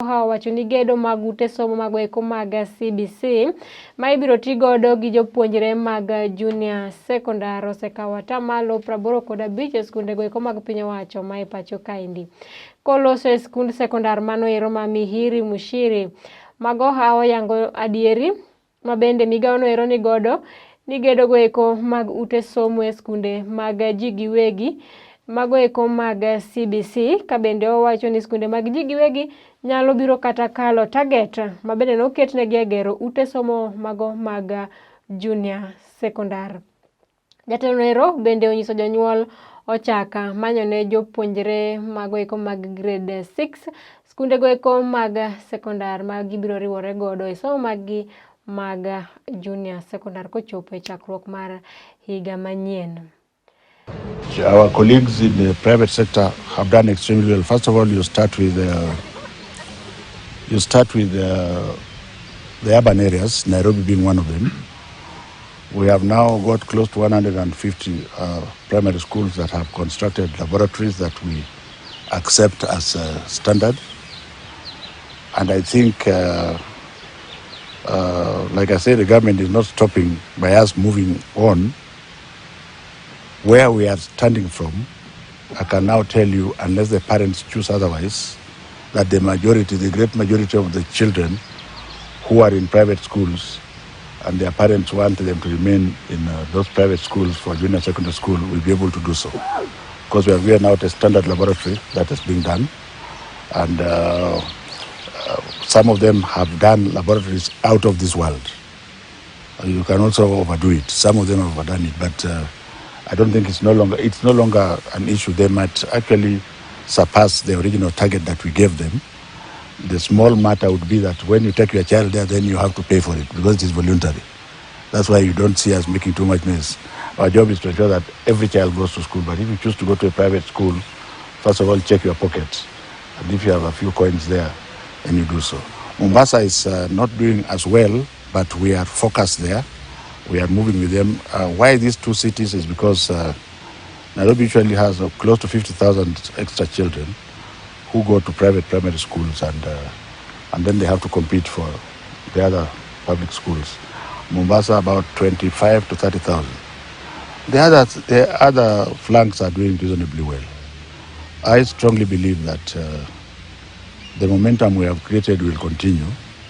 wacho ni gedo mag ute somo magweko mag CBC ma ibiro ti godo gi jopuonjre mag junior secondary Osekawo Atamalo 85 e skunde goeko mag piny owacho ma e pacho kaendi. Koloso e skund secondary mano ero ma Mihiri Mushiri mago hawo yango adieri ma bende migawo no ero ni godo ni gedo goeko mag ute somo e skunde mag ji giwegi mago eko mag CBC ka bende owacho ni skunde mag ji giwegi nyalo biro kata kalo target ma bende noketnegi e gero ute somo mago mag junior secondary. Jatelo ero bende onyiso jonyuol ochaka manyone jopuonjre mago eko mag grade 6 skunde goeko mag secondary ma gibiro riwore godo e somo mag junior secondary kochopo e chakruok mar higa manyien. Our colleagues in the private sector have done extremely well. First of all, you start with the urban areas, Nairobi being one of them. We have now got close to 150 primary schools that have constructed laboratories that we accept as standard. And I think, like I said, the government is not stopping by us moving on. Where we are standing from, I can now tell you, unless the parents choose otherwise, that the great majority of the children who are in private schools and their parents want them to remain in those private schools for junior secondary school will be able to do so. Because we are going out a standard laboratory that is being done, and some of them have done laboratories out of this world. You can also overdo it. Some of them have overdone it, but I don't think it's no longer an issue. They might actually surpass the original target that we gave them. The small matter would be that when you take your child there, then you have to pay for it because it is voluntary. That's why you don't see us making too much noise. Our job is to ensure that every child goes to school. But if you choose to go to a private school, first of all, check your pockets. And if you have a few coins there, then you do so. Mombasa is not doing as well, but we are focused there. We are moving with them. Why these two cities is because Nairobi usually has close to 50,000 extra children who go to private primary schools, and then they have to compete for the other public schools. Mombasa about 25 to 30,000. The other flanks are doing reasonably well. I strongly believe that the momentum we have created will continue.